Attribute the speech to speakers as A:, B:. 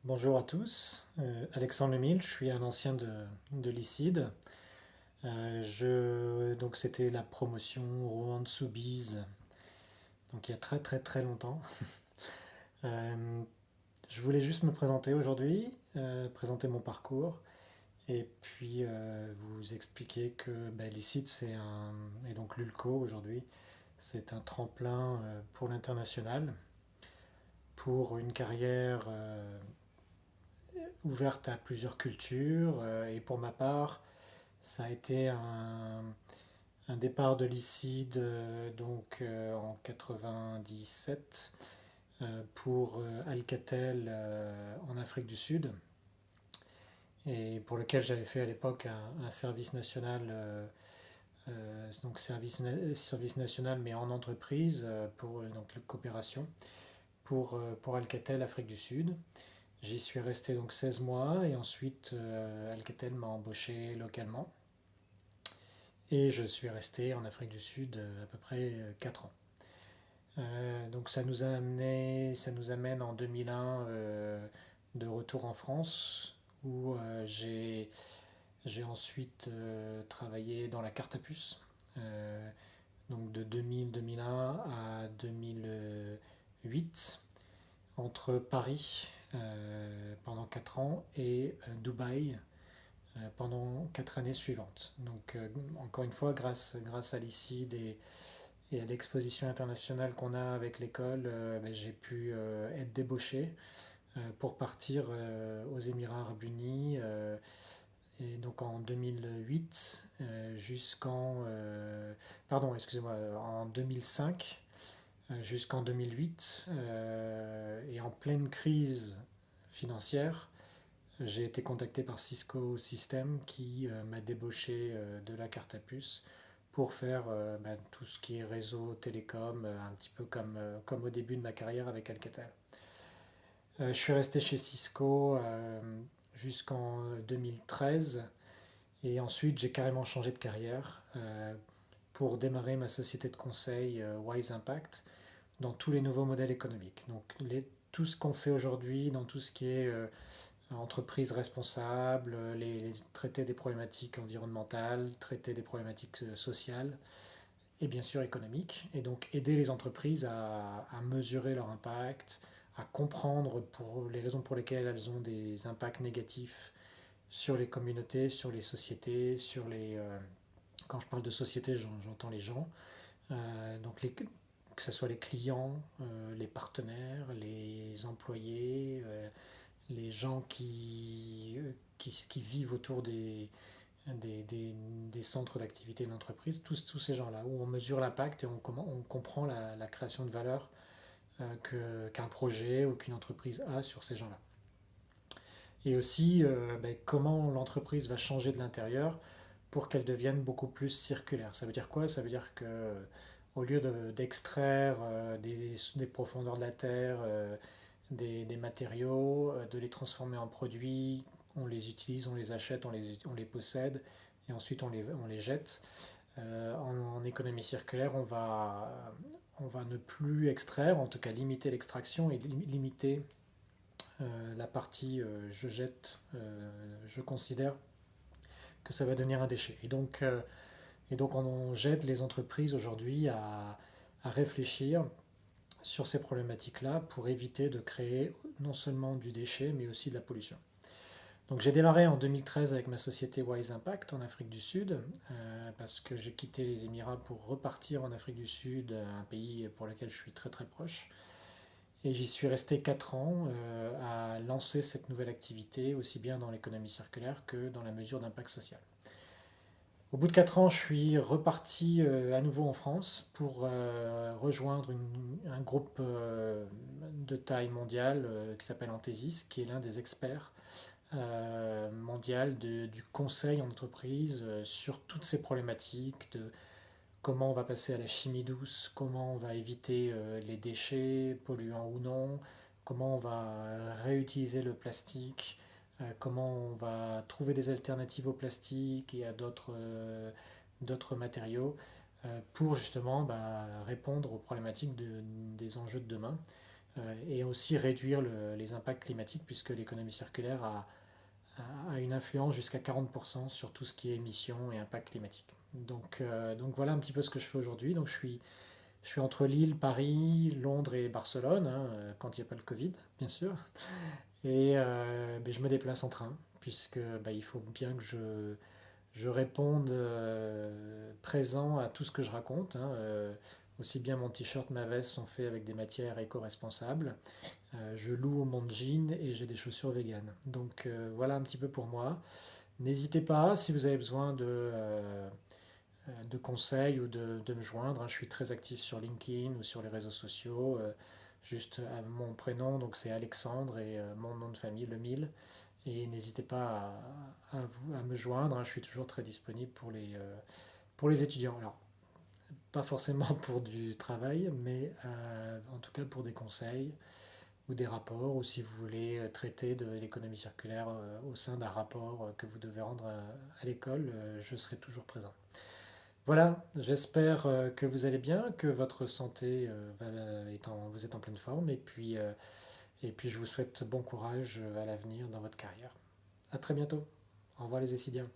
A: Bonjour à tous, Alexandre Lemile, je suis un ancien de l'ICID. Donc c'était la promotion Rouen Soubise, donc il y a très très très longtemps. Euh, je voulais juste me présenter aujourd'hui, présenter mon parcours et puis vous expliquer que l'ICID et donc l'ULCO aujourd'hui, c'est un tremplin pour l'international, pour une carrière ouverte à plusieurs cultures et pour ma part, ça a été un départ de l'ICID en 97 pour Alcatel en Afrique du Sud et pour lequel j'avais fait à l'époque un service national service national mais en entreprise pour donc la coopération pour Alcatel Afrique du Sud. J'y suis resté donc 16 mois et ensuite Alcatel m'a embauché localement. Et je suis resté en Afrique du Sud à peu près 4 ans. Donc ça nous amène en 2001 de retour en France où j'ai ensuite travaillé dans la carte à puce. Donc de 2000-2001 à 2008 entre Paris pendant 4 ans et Dubaï pendant 4 années suivantes. Donc, encore une fois, grâce à l'ICID et à l'exposition internationale qu'on a avec l'école, j'ai pu être débauché pour partir aux Émirats Arabes Unis. Et donc en 2008 pardon, excusez-moi, en 2005 jusqu'en 2008 et en pleine crise financière, j'ai été contacté par Cisco Systems qui m'a débauché de la carte à puce pour faire tout ce qui est réseau, télécom, un petit peu comme au début de ma carrière avec Alcatel. Je suis resté chez Cisco jusqu'en 2013 et ensuite j'ai carrément changé de carrière pour démarrer ma société de conseil Wise Impact dans tous les nouveaux modèles économiques. Donc tout ce qu'on fait aujourd'hui dans tout ce qui est entreprises responsables, traiter des problématiques environnementales, traiter des problématiques sociales et bien sûr économiques. Et donc aider les entreprises à mesurer leur impact, à comprendre pour les raisons pour lesquelles elles ont des impacts négatifs sur les communautés, sur les sociétés, quand je parle de société, j'entends les gens. Que ce soit les clients, les partenaires, les employés, les gens qui vivent autour des centres d'activité de l'entreprise, tous ces gens-là, où on mesure l'impact et on comprend la création de valeur qu'un projet ou qu'une entreprise a sur ces gens-là. Et aussi comment l'entreprise va changer de l'intérieur pour qu'elle devienne beaucoup plus circulaire. Ça veut dire quoi? Ça veut dire que au lieu d'extraire des profondeurs de la terre des matériaux, de les transformer en produits, on les utilise, on les achète, on les possède et ensuite on les jette. En économie circulaire, on va ne plus extraire, en tout cas limiter l'extraction et limiter la partie je jette, je considère que ça va devenir un déchet. Et donc on jette les entreprises aujourd'hui à réfléchir sur ces problématiques-là pour éviter de créer non seulement du déchet, mais aussi de la pollution. Donc j'ai démarré en 2013 avec ma société Wise Impact en Afrique du Sud, parce que j'ai quitté les Émirats pour repartir en Afrique du Sud, un pays pour lequel je suis très très proche. Et j'y suis resté 4 ans à lancer cette nouvelle activité, aussi bien dans l'économie circulaire que dans la mesure d'impact social. Au bout de 4 ans, je suis reparti à nouveau en France pour rejoindre un groupe de taille mondiale qui s'appelle Anthesis, qui est l'un des experts mondial du conseil en entreprise sur toutes ces problématiques de comment on va passer à la chimie douce, comment on va éviter les déchets, polluants ou non, comment on va réutiliser le plastique, comment on va trouver des alternatives au plastique et à d'autres matériaux pour justement répondre aux problématiques des enjeux de demain et aussi réduire les impacts climatiques, puisque l'économie circulaire a une influence jusqu'à 40% sur tout ce qui est émissions et impacts climatiques. Donc voilà un petit peu ce que je fais aujourd'hui. Donc je suis entre Lille, Paris, Londres et Barcelone, hein, quand il n'y a pas le Covid, bien sûr. Et ben, je me déplace en train, puisque ben, il faut bien que je réponde présent à tout ce que je raconte, hein. Aussi bien mon t-shirt, ma veste sont faits avec des matières éco-responsables. Je loue mon jean et j'ai des chaussures véganes. Donc voilà un petit peu pour moi. N'hésitez pas si vous avez besoin de conseils ou de me joindre, hein. Je suis très actif sur LinkedIn ou sur les réseaux sociaux. Juste à mon prénom, donc c'est Alexandre, et mon nom de famille, Lemile. Et n'hésitez pas à me joindre, hein. Je suis toujours très disponible pour les étudiants. Alors, pas forcément pour du travail, mais en tout cas pour des conseils ou des rapports, ou si vous voulez traiter de l'économie circulaire au sein d'un rapport que vous devez rendre à l'école, je serai toujours présent. Voilà, j'espère que vous allez bien, que votre santé vous êtes en pleine forme, et puis je vous souhaite bon courage à l'avenir dans votre carrière. À très bientôt. Au revoir les Essidiens.